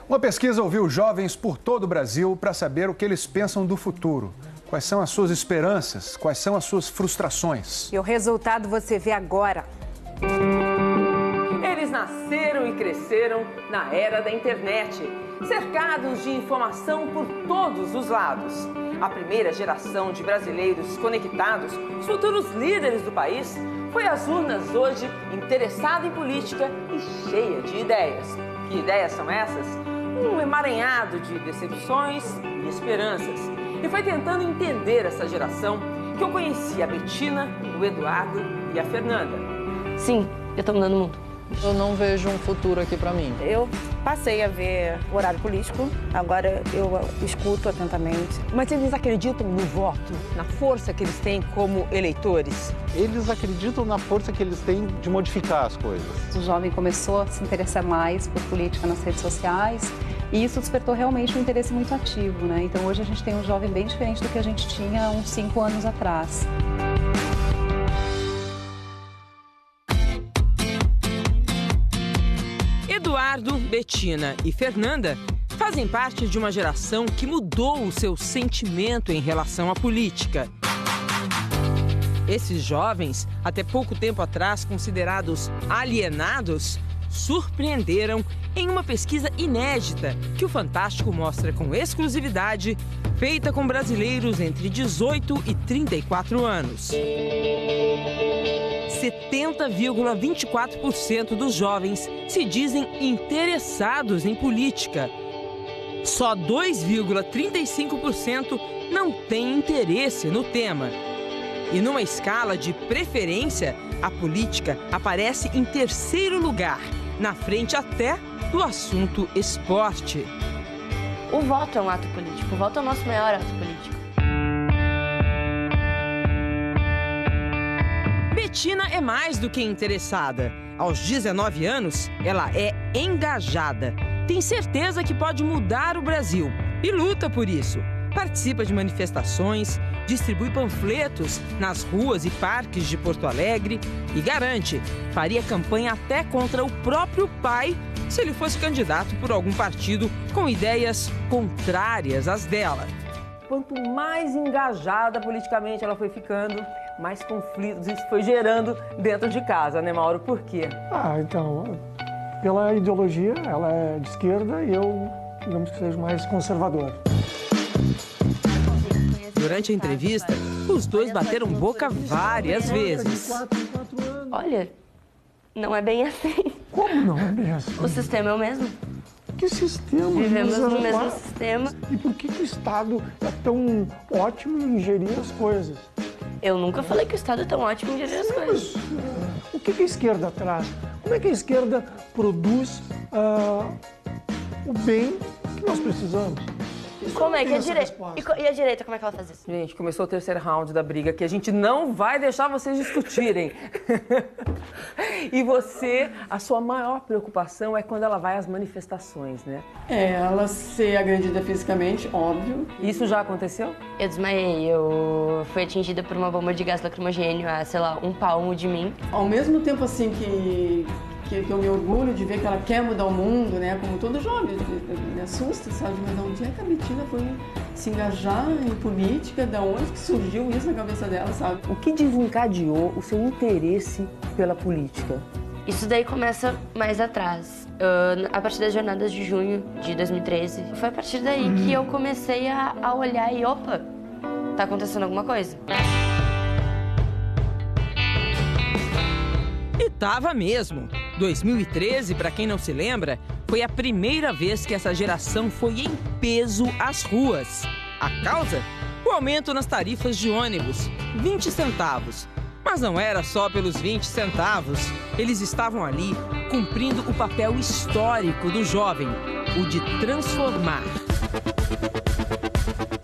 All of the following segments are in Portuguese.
Uma pesquisa ouviu jovens por todo o Brasil para saber o que eles pensam do futuro. Quais são as suas esperanças? Quais são as suas frustrações? E o resultado você vê agora. Eles nasceram e cresceram na era da internet, cercados de informação por todos os lados. A primeira geração de brasileiros conectados, os futuros líderes do país, foi às urnas hoje interessada em política e cheia de ideias. Que ideias são essas? Um emaranhado de decepções e esperanças. E foi tentando entender essa geração que eu conheci a Betina, o Eduardo e a Fernanda. Sim, eu tô mudando o mundo. Eu não vejo um futuro aqui pra mim. Eu passei a ver o horário político, agora eu escuto atentamente. Mas eles acreditam no voto, na força que eles têm como eleitores? Eles acreditam na força que eles têm de modificar as coisas. O jovem começou a se interessar mais por política nas redes sociais e isso despertou realmente um interesse muito ativo, né? Então hoje a gente tem um jovem bem diferente do que a gente tinha uns 5 anos atrás. Eduardo, Betina e Fernanda fazem parte de uma geração que mudou o seu sentimento em relação à política. Esses jovens, até pouco tempo atrás considerados alienados, surpreenderam em uma pesquisa inédita que o Fantástico mostra com exclusividade, feita com brasileiros entre 18 e 34 anos. 70,24% dos jovens se dizem interessados em política. Só 2,35% não têm interesse no tema. E numa escala de preferência, a política aparece em terceiro lugar, na frente até do assunto esporte. O voto é um ato político, o voto é o nosso maior ato político. Betina é mais do que interessada. Aos 19 anos, ela é engajada. Tem certeza que pode mudar o Brasil e luta por isso. Participa de manifestações, distribui panfletos nas ruas e parques de Porto Alegre e garante, faria campanha até contra o próprio pai se ele fosse candidato por algum partido com ideias contrárias às dela. Quanto mais engajada politicamente ela foi ficando, mais conflitos isso foi gerando dentro de casa, né, Mauro? Por quê? Então, pela ideologia, ela é de esquerda e eu, digamos que seja mais conservador. Durante a entrevista, os dois bateram boca várias vezes. Olha, não é bem assim. Como não é bem assim? O sistema é o mesmo. Que sistema? Vivemos no mesmo sistema. E por que o Estado é tão ótimo em gerir as coisas? Eu nunca falei que o Estado é tão ótimo em gerir as coisas. O que a esquerda traz? Como é que a esquerda produz o bem que nós precisamos? Como é que a direita... E a direita, como é que ela faz isso? Gente, começou o terceiro round da briga, que a gente não vai deixar vocês discutirem. E você, a sua maior preocupação é quando ela vai às manifestações, né? Ela ser agredida fisicamente, óbvio. Isso já aconteceu? Eu desmaiei, eu fui atingida por uma bomba de gás lacrimogêneo a, sei lá, 1 palmo de mim. Ao mesmo tempo, assim, que eu me orgulho de ver que ela quer mudar o mundo, né? Como todo jovem, me assusta, sabe? Mas onde é que a Betina foi se engajar em política? Da onde que surgiu isso na cabeça dela, sabe? O que desencadeou o seu interesse pela política? Isso daí começa mais atrás. A partir das jornadas de junho de 2013. Foi a partir daí que eu comecei a olhar e, opa, tá acontecendo alguma coisa. E tava mesmo. 2013, para quem não se lembra, foi a primeira vez que essa geração foi em peso às ruas. A causa? O aumento nas tarifas de ônibus, 20 centavos. Mas não era só pelos 20 centavos. Eles estavam ali cumprindo o papel histórico do jovem, o de transformar.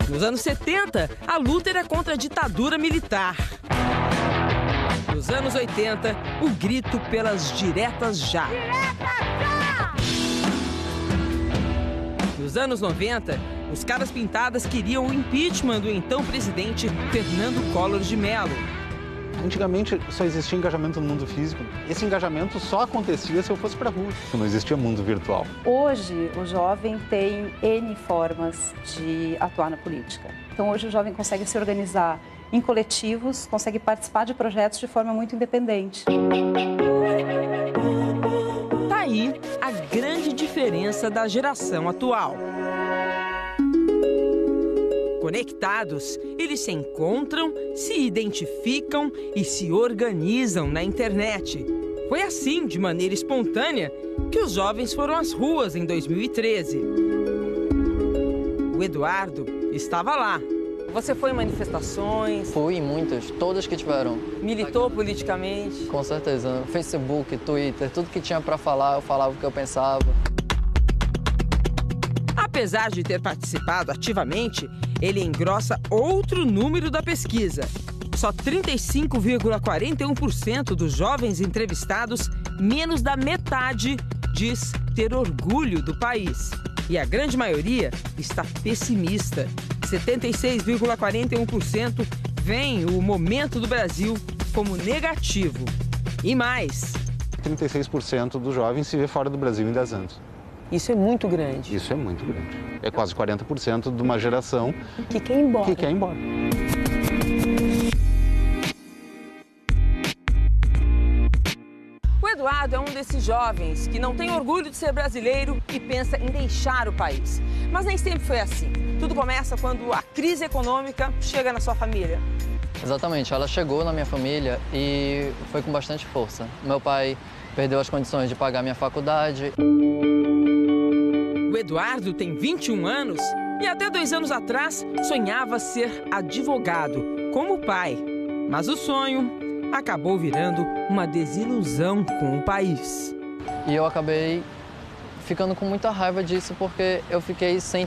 Nos anos 70, a luta era contra a ditadura militar. Nos anos 80, o grito pelas diretas já. Nos anos 90, os caras pintadas queriam o impeachment do então presidente Fernando Collor de Mello. Antigamente só existia engajamento no mundo físico. Esse engajamento só acontecia se eu fosse para a rua. Não existia mundo virtual. Hoje, o jovem tem N formas de atuar na política. Então, hoje o jovem consegue se organizar em coletivos, consegue participar de projetos de forma muito independente. Tá aí a grande diferença da geração atual. Conectados, eles se encontram, se identificam e se organizam na internet. Foi assim, de maneira espontânea, que os jovens foram às ruas em 2013. O Eduardo estava lá. Você foi em manifestações? Fui em muitas, todas que tiveram. Militou politicamente? Com certeza. Facebook, Twitter, tudo que tinha para falar, eu falava o que eu pensava. Apesar de ter participado ativamente, ele engrossa outro número da pesquisa. Só 35,41% dos jovens entrevistados, menos da metade, diz ter orgulho do país. E a grande maioria está pessimista. 76,41% veem o momento do Brasil como negativo. E mais. 36% dos jovens se vê fora do Brasil em 10 anos. Isso é muito grande. Isso é muito grande. É quase 40% de uma geração que quer ir embora. Que quer ir embora. O Eduardo é um desses jovens que não tem orgulho de ser brasileiro e pensa em deixar o país. Mas nem sempre foi assim. Tudo começa quando a crise econômica chega na sua família. Exatamente, ela chegou na minha família e foi com bastante força. Meu pai perdeu as condições de pagar minha faculdade. O Eduardo tem 21 anos e até 2 anos atrás sonhava ser advogado, como o pai. Mas o sonho acabou virando uma desilusão com o país. E eu acabei ficando com muita raiva disso porque eu fiquei sem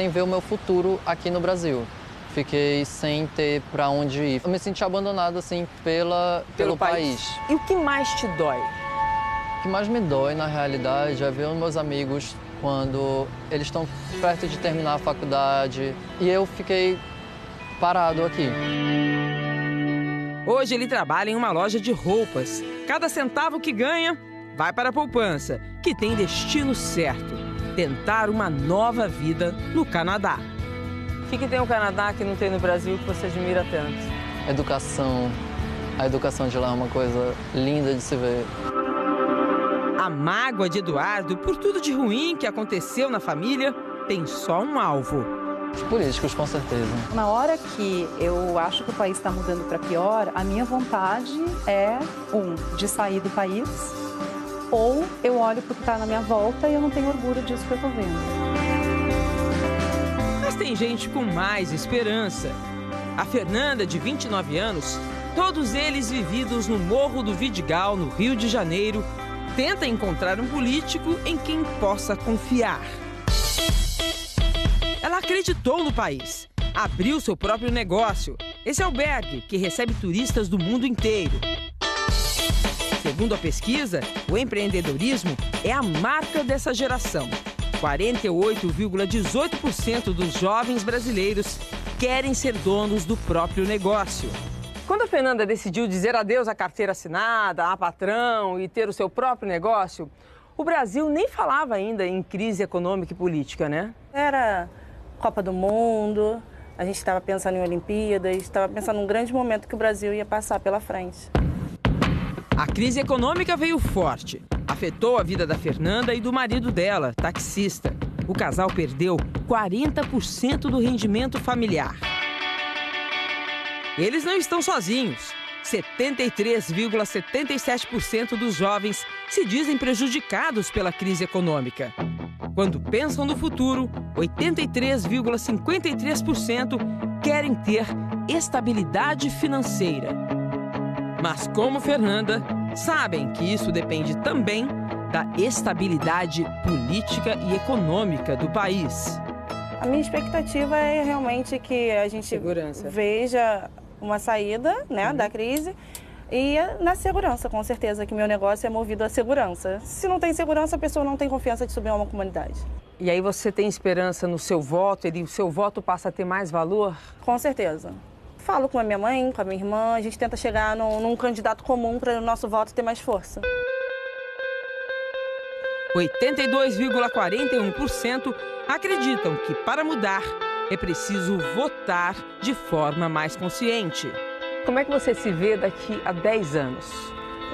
ver o meu futuro aqui no Brasil. Fiquei sem ter para onde ir. Eu me senti abandonado assim pelo país. E o que mais te dói? O que mais me dói, na realidade, é ver os meus amigos quando eles estão perto de terminar a faculdade e eu fiquei parado aqui. Hoje ele trabalha em uma loja de roupas. Cada centavo que ganha vai para a poupança, que tem destino certo: tentar uma nova vida no Canadá. O que tem o Canadá que não tem no Brasil que você admira tanto? Educação. A educação de lá é uma coisa linda de se ver. A mágoa de Eduardo por tudo de ruim que aconteceu na família tem só um alvo. Os políticos, com certeza. Na hora que eu acho que o país está mudando para pior, a minha vontade é, de sair do país, ou eu olho para o que está na minha volta e eu não tenho orgulho disso que eu estou vendo. Mas tem gente com mais esperança. A Fernanda, de 29 anos, todos eles vividos no Morro do Vidigal, no Rio de Janeiro, tenta encontrar um político em quem possa confiar. Ela acreditou no país, abriu seu próprio negócio, esse albergue que recebe turistas do mundo inteiro. Segundo a pesquisa, o empreendedorismo é a marca dessa geração. 48,18% dos jovens brasileiros querem ser donos do próprio negócio. Quando a Fernanda decidiu dizer adeus à carteira assinada, a patrão e ter o seu próprio negócio, o Brasil nem falava ainda em crise econômica e política, né? Era Copa do Mundo, a gente estava pensando em Olimpíadas, estava pensando num grande momento que o Brasil ia passar pela frente. A crise econômica veio forte. Afetou a vida da Fernanda e do marido dela, taxista. O casal perdeu 40% do rendimento familiar. Eles não estão sozinhos. 73,77% dos jovens se dizem prejudicados pela crise econômica. Quando pensam no futuro, 83,53% querem ter estabilidade financeira. Mas, como Fernanda, sabem que isso depende também da estabilidade política e econômica do país. A minha expectativa é realmente que a gente veja uma saída, né, da crise e na segurança, com certeza, que meu negócio é movido à segurança. Se não tem segurança, a pessoa não tem confiança de subir a uma comunidade. E aí você tem esperança no seu voto? O seu voto passa a ter mais valor? Com certeza. falo com a minha mãe, com a minha irmã, a gente tenta chegar num candidato comum para o nosso voto ter mais força. 82,41% acreditam que para mudar é preciso votar de forma mais consciente. Como é que você se vê daqui a 10 anos?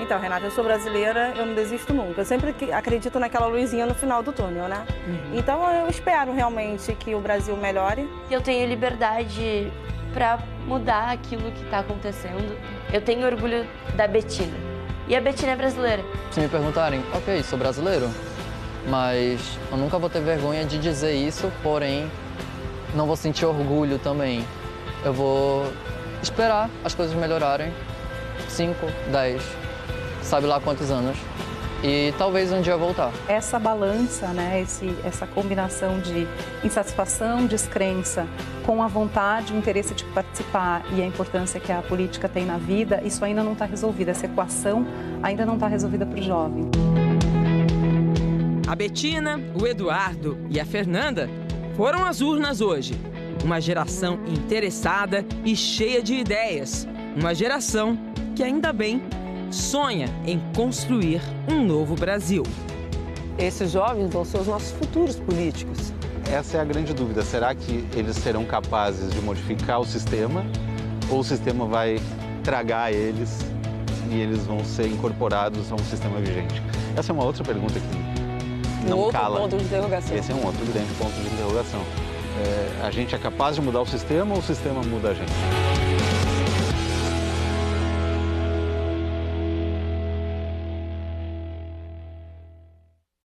Então, Renata, eu sou brasileira, eu não desisto nunca. Eu sempre acredito naquela luzinha no final do túnel, né? Então, eu espero realmente que o Brasil melhore. Eu tenho liberdade para mudar aquilo que está acontecendo. Eu tenho orgulho da Betina. E a Betina é brasileira. Se me perguntarem, ok, sou brasileiro, mas eu nunca vou ter vergonha de dizer isso, porém, não vou sentir orgulho também. Eu vou esperar as coisas melhorarem, 5, 10, sabe lá quantos anos, e talvez um dia voltar. Essa balança, né, essa combinação de insatisfação, descrença, com a vontade, o interesse de participar e a importância que a política tem na vida, isso ainda não está resolvido, essa equação ainda não está resolvida para o jovem. A Betina, o Eduardo e a Fernanda foram às urnas hoje. Uma geração interessada e cheia de ideias. Uma geração que, ainda bem, sonha em construir um novo Brasil. Esses jovens vão ser os nossos futuros políticos. Essa é a grande dúvida. Será que eles serão capazes de modificar o sistema ou o sistema vai tragar eles e eles vão ser incorporados a um sistema vigente? Essa é uma outra pergunta que não cala. Outro ponto de interrogação. Esse é um outro grande ponto de interrogação. A gente é capaz de mudar o sistema ou o sistema muda a gente?